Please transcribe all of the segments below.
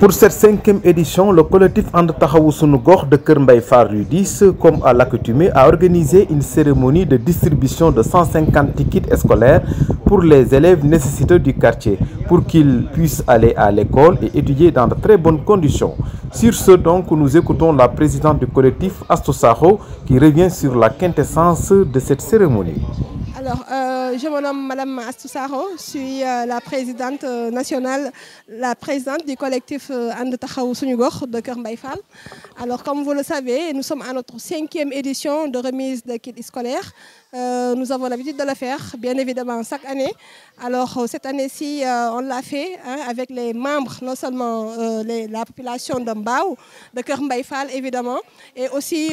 Pour cette 5e édition, le collectif And Taxawu Sunu Gox de Kër Mbaye Fall rue 10, comme à l'accoutumée, a organisé une cérémonie de distribution de 150 tickets scolaires pour les élèves nécessiteux du quartier, pour qu'ils puissent aller à l'école et étudier dans de très bonnes conditions. Sur ce, donc, nous écoutons la présidente du collectif, Astou Sakho, qui revient sur la quintessence de cette cérémonie. Alors, je me nomme Madame Astou Sakho, je suis la présidente nationale, la présidente du collectif And Taxawu Sunu Gox de Kër Mbaye Fall. Alors, comme vous le savez, nous sommes à notre 5e édition de remise de kits scolaires. Nous avons l'habitude de le faire, bien évidemment, chaque année. Alors, cette année-ci, on l'a fait avec les membres, non seulement la population de Mbao, de Kër Mbaye Fall, évidemment, et aussi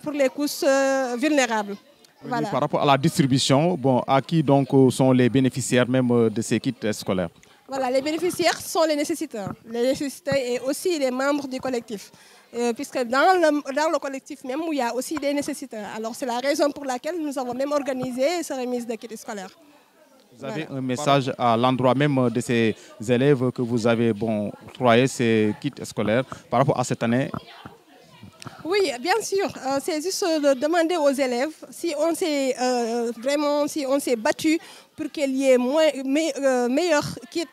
pour les couches vulnérables. Voilà. Par rapport à la distribution, bon, à qui donc sont les bénéficiaires même de ces kits scolaires? Voilà, les bénéficiaires sont les nécessiteurs et aussi les membres du collectif. Puisque dans le collectif même, il y a aussi des nécessiteurs. Alors c'est la raison pour laquelle nous avons même organisé cette remise de kits scolaires. Vous avez un message à l'endroit même de ces élèves que vous avez octroyé ces kits scolaires par rapport à cette année? Oui, bien sûr. C'est juste de demander aux élèves si on s'est battu pour qu'il y ait meilleurs kits,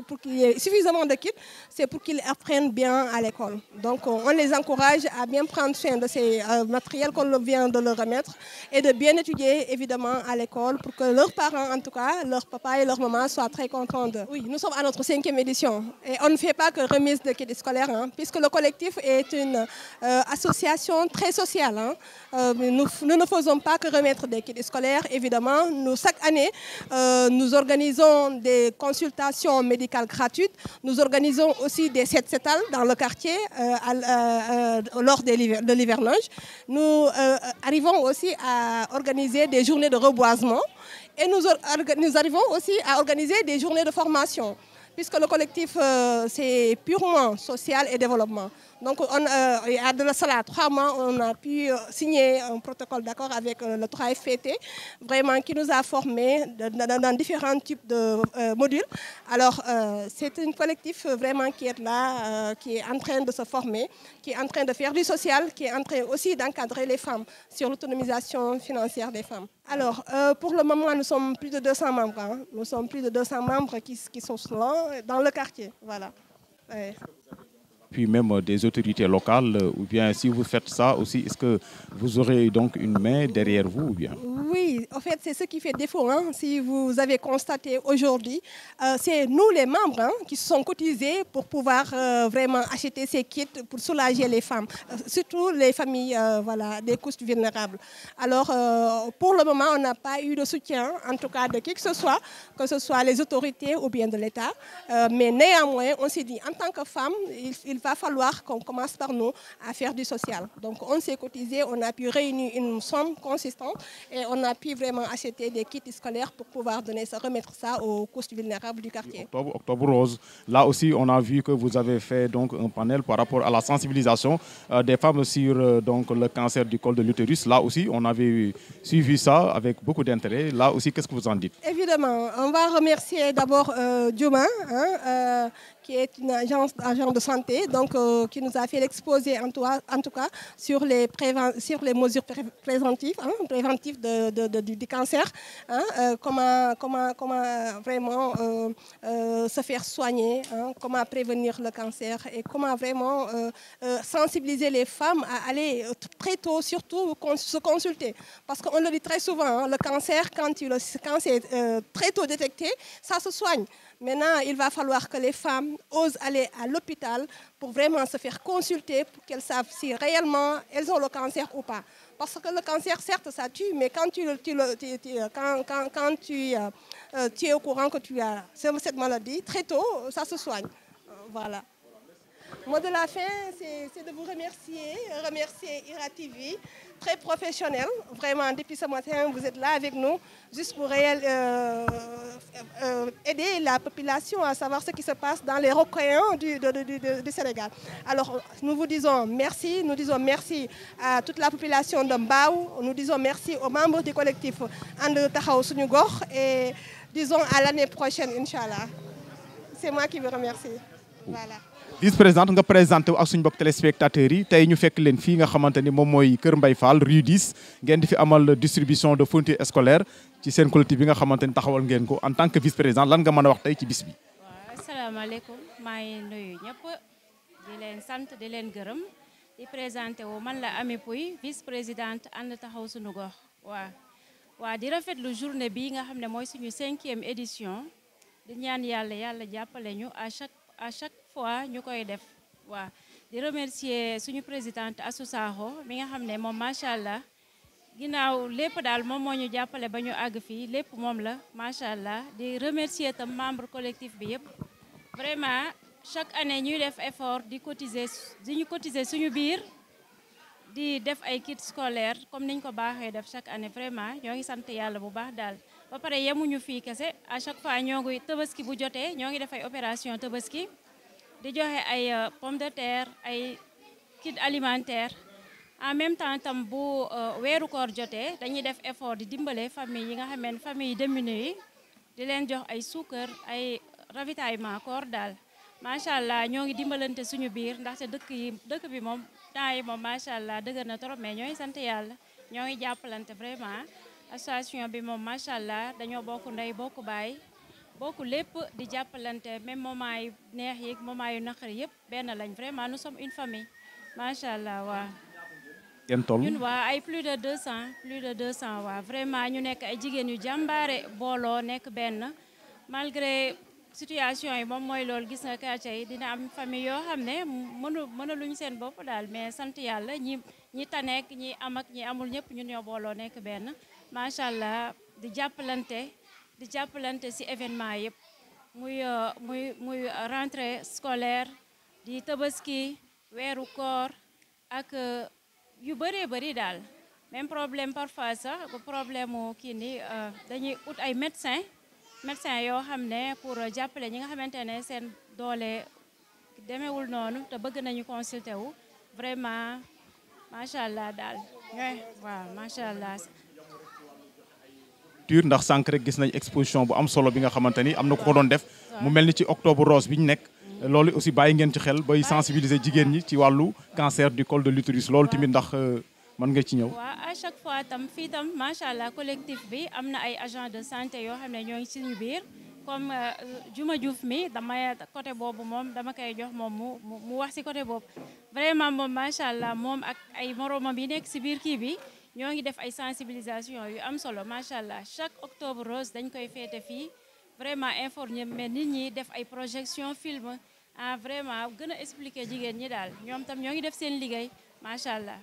pour qu'il y ait suffisamment de kits, c'est pour qu'ils apprennent bien à l'école. Donc on les encourage à bien prendre soin de ces matériels qu'on vient de leur remettre et de bien étudier évidemment à l'école pour que leurs parents, en tout cas, leur papa et leur maman soient très contents d'eux. Oui, nous sommes à notre 5e édition et on ne fait pas que remise de kits scolaires, puisque le collectif est une association très sociale. Nous ne faisons pas que remettre des kits scolaires, évidemment. Chaque année, nous organisons des consultations médicales gratuites. Nous organisons aussi des set-setals dans le quartier lors de l'hivernage. Nous arrivons aussi à organiser des journées de reboisement et nous arrivons aussi à organiser des journées de formation, puisque le collectif, c'est purement social et développement. Donc, il y a de cela 3 mois, on a pu signer un protocole d'accord avec le 3FPT, vraiment qui nous a formés dans différents types de modules. Alors, c'est un collectif vraiment qui est là, qui est en train de se former, qui est en train de faire du social, qui est en train aussi d'encadrer les femmes sur l'autonomisation financière des femmes. Alors, pour le moment, nous sommes plus de 200 membres. Nous sommes plus de 200 membres qui sont là dans le quartier. Voilà. Ouais. Puis même des autorités locales, ou bien si vous faites ça aussi, est-ce que vous aurez donc une main derrière vous ou bien? Oui, en fait, c'est ce qui fait défaut. Si vous avez constaté aujourd'hui, c'est nous les membres qui se sont cotisés pour pouvoir vraiment acheter ces kits pour soulager les femmes, surtout les familles des couches vulnérables. Alors, pour le moment, on n'a pas eu de soutien, en tout cas de qui que ce soit les autorités ou bien de l'État. Mais néanmoins, on s'est dit, en tant que femme, il va falloir qu'on commence par nous à faire du social. Donc, on s'est cotisé, on a pu réunir une somme consistante et on a pu vraiment acheter des kits scolaires pour pouvoir remettre ça aux couches vulnérables du quartier. Octobre Rose. Là aussi, on a vu que vous avez fait donc un panel par rapport à la sensibilisation des femmes sur donc le cancer du col de l'utérus. Là aussi, on avait suivi ça avec beaucoup d'intérêt. Là aussi, qu'est-ce que vous en dites? Évidemment, on va remercier d'abord Diouma, qui est une agence de santé, donc qui nous a fait l'exposé en tout cas sur les mesures préventives du cancer, comment vraiment se faire soigner, comment prévenir le cancer et comment vraiment sensibiliser les femmes à aller très tôt, surtout se consulter. Parce qu'on le dit très souvent, le cancer, quand c'est très tôt détecté, ça se soigne. Maintenant, il va falloir que les femmes osent aller à l'hôpital pour vraiment se faire consulter, pour qu'elles savent si réellement elles ont le cancer ou pas. Parce que le cancer, certes, ça tue, mais quand tu es au courant que tu as cette maladie, très tôt, ça se soigne. Voilà. Le mot de la fin, c'est de vous remercier IRA TV, très professionnel. Vraiment, depuis ce matin, vous êtes là avec nous, juste pour aider la population à savoir ce qui se passe dans les recoins du Sénégal. Alors, nous vous disons merci à toute la population de Mbao, nous disons merci aux membres du collectif And Taxawu Sunu Gox et disons à l'année prochaine, Inch'Allah. C'est moi qui vous remercie. Voilà. vice-présidente nga présenté wu ak suñu mbokk téléspectateurs yi tey ñu fekk leen fii nga xamante ni moom mooy Kër Mbaye Fall rue 10 ngeen di fi amal distribution de fournitures scolaires ci seen collectif bi nga xamante ni taxawal ngeen ko en tant que vice-présidente lan nga mën a wax tey ci bis bi. waaw asalaamaaleykum maa ngi nuyu ñëpp di leen sant di leen gërëm di présenté wu man la Amy Pouye vice-présidente ànd taxaw suñu gox waa di rafetlu journée bi nga xam ne mooy suñu 5e édition di ñaan yàlla jàppale ñu à chaque fois ñu koy def waa di remercier suñu présidente Assou Sakho mi nga xam ne moom macha allah ginnaaw lépp daal moom moo ñu jàppale ba ñu àgg fii lépp moom la macha allah di remercier tam membre collectif bi yëpp vraiment chaque année ñuy def effort di cotiser suñu biir di def ay kits scolaires comme niñ ko baaxee def chaque année vraiment ñoo ngi sant yàlla bu baax daal ba pare yemuñu fii kese à chaque fois ñoo ngi tabaski bu jotee ñoo ngi def ay opération tabaski di joxe ay pomme de terre ay kit alimentaire en même temps tam bu weeru koor jotee dañuy def effort di dimbale famille yi nga xam ne famille démunies yi di leen jox ay suukar ay ravitaillement koor daal macha allah ñoo ngi dimbalante suñu biir ndaxte dëkk bi moom temps yi moom macha allah dëgër na trop mais ñooy sant yàlla ñoo ngi jàppalante vraiment association bi moom macha allah dañoo bokk ndey bokk baay bokk lépp di jàppalante même moment yu neex yi moment yu naqari yëpp benn lañ vraiment nous sommes une famille macha allah waa. ñun waa ay plus de 200 waa vraiment ñu nekk ay jigéen yu jàmbaare booloo nekk benn malgré situation yi moom mooy loolu gis nga quartier yi dina am famille yoo xam ne mënaluñ seen bopp daal mais sant yàlla ñi taneek ñi am ak ñi amul ñëpp ñun ñoo booloo nekk benn macha allah di jàppalante ci événement yëpp muy rentrée scolaire di tabaski weeru koor ak yu bëree bëri daal même problème parfois sax problème mu kii ni dañuy ut ay médecin yoo xam ne pour jàppale ñi nga xamante ne seen doole demeewul noonu te bëgg nañu consulter wu vraiment macha allah daal waaw macha allah. ndax sànq rek gis nañ exposition bu am solo bi nga xamante ni am na ku ko doon def mu mel ni ci octobre rose bi ñu nekk loolu aussi bàyyi ngeen ci xel bay sensibiliser jigéen ñi ci wàllu cancer du col de l'utérus loolu tamit ndax mën nga ci ñëw. waaw à chaque fois tam fii tam macha allah collectif bi am na ay agents de santé yoo xam ne ñoo ngi suñu biir comme Juma Diouf mi damay côté boobu moom dama koy jox moom mu wax ci côté boobu vraiment moom macha allah moom ak ay moromam yi nekk ci biir kii bi. ñoo ngi def ay sensibilisation yu am solo macha allah chaque octobre rose dañ koy féete fii vraiment informer mais nit ñi def ay projection film vraiment gën a expliquer jigéen ñi daal ñoom tam ñoo ngi def seen liggéey macha allah.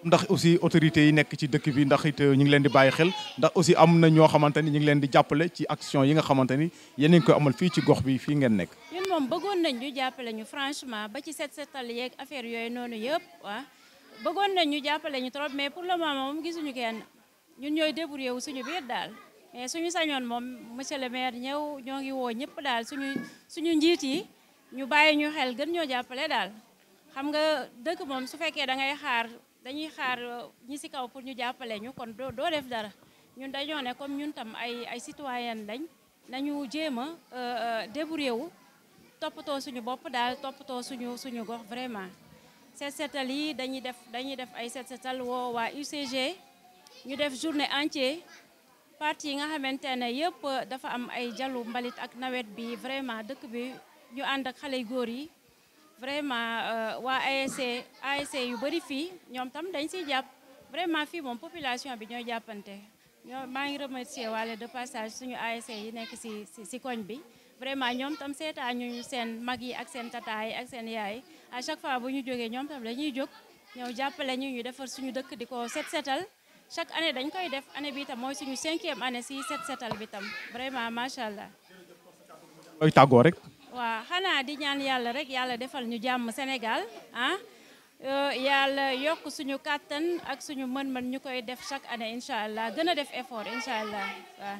ndax aussi autorités yi nekk ci dëkk bi ndax it ñu ngi leen di bàyyi xel ndax aussi am na ñoo xamante ni ñu ngi leen di jàppale ci action yi nga xamante ni yéen a ngi koy amal fii ci gox bi fii ngeen nekk. ñun moom bëggoon nañ ñu jàppale ñu franchement ba ci setal yeeg affaire yooyu noonu yëpp waa. bëggoon nañ ñu jàppale ñu trop mais pour le moment moom gisuñu kenn ñun ñooy débrouiller wu suñu biir daal mais suñu sañoon moom monsieur le maire ñëw ñoo ngi woo ñëpp daal suñu njiit yi ñu bàyyi ñu xel gën ñoo jàppale daal xam nga dëkk moom su fekkee dañuy xaar ñi ci kaw pour ñu jàppale ñu kon doo def dara ñun dañoo ne comme ñun tam ay citoyen lañ nañu jéem a débrouiller wu toppatoo suñu bopp daal toppatoo suñu gox vraiment. set setal yi dañuy def ay set setal woo waa UCG ñu def journée entière partie yi nga xamante ne yëpp dafa am ay jalu mbalit ak nawet bi vraiment dëkk bi ñu ànd ak xale yu góor yi vraiment waa ASC yu bëri fii ñoom tam dañ siy jàpp vraiment fii moom population bi ñooy jàppante maa ngi remercier waale de passage suñu ASC yi nekk si koñ bi vraiment ñoom tam seetaa ñu seen mag yi ak seen tata yi ak seen yaay à chaque fois bu ñu jógee ñoom tam dañuy jóg ñëw jàppale ñu defar suñu dëkk di ko setal chaque année dañ koy def année bi tam mooy suñu 5e année si setal bi tam vraiment macha allah. koy tàggoo rek. waaw xanaa di ñaan yàlla rek yàlla defal ñu jàmm Sénégal yàlla yokk suñu kàttan ak suñu mën-mën ñu koy def chaque année incha allah gën a def effort incha allah waaw.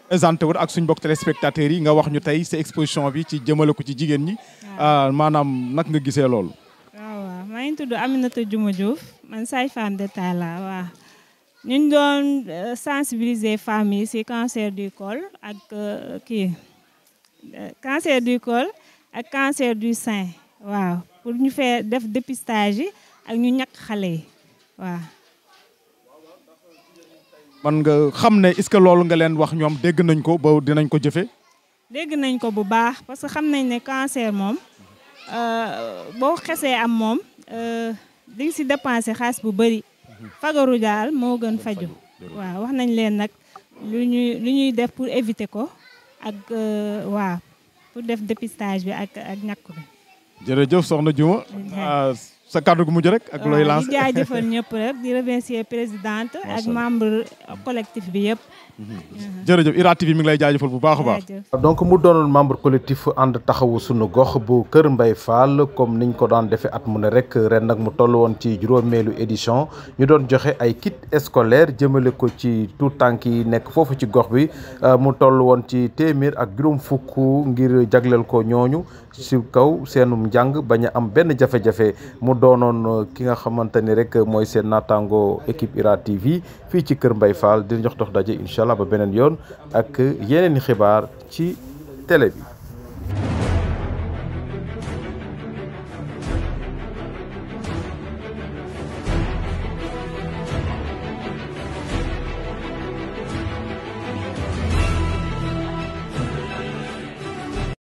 présenté wut ak suñu mbokk téléspectateurs yi nga wax ñu tey sa exposition bi ci jëmale ko ci jigéen ñi. maanaam nag nga gisee loolu. waaw maa ngi tudd Aminata Juma Diouf man sage-femme d'État la waaw. ñu doon sensibiliser femmes yi ci cancer du col ak cancer du col ak cancer du sein waaw pour ñu fee def dépistage yi ak ñu ñàkk xale yi waaw. man nga xam ne est-ce que loolu nga leen wax ñoom dégg nañ ko ba dinañ ko jëfe dégg nañ ko bu baax parce que xam nañ ne cancer moom boo xesee am moom di nga si dépensé xaalis bu bëri fagaru daal moo gën faju waaw wax nañ leen nag lu ñuy def pour éviter ko ak waaw pour def dépistage bi ak ñàkk bi. jërëjëf soxna Diouma sa kàddu gu mujj rek ak looy lancé di jaajëfal ñëpp rek di remercier présidente ak membre collectif bi yëpp. jërëjëf IRA TV mi ngi lay jaajëfal bu baax a baax. donc mu doonoon membre collectif ànd taxawu sunu gox bu Kër Mbaye Fall comme niñ ko daan defee at mu ne rek ren nag mu toll woon ci juróomeelu édition ñu doon joxe ay kit scolaire jëmale ko ci tout tànk yi nekk foofu ci gox bi mu toll woon ci téeméer ak juróom fukk ngir jagleel ko ñooñu si kaw seenum njàng bañ a am benn jafe-jafe mu doonoon ki nga xamante ni rek mooy seen naataango équipe IRA TV fii ci Kër Mbaye Fall di jox dox daje incha allah ba beneen yoon ak yeneen i xibaar ci télé bi.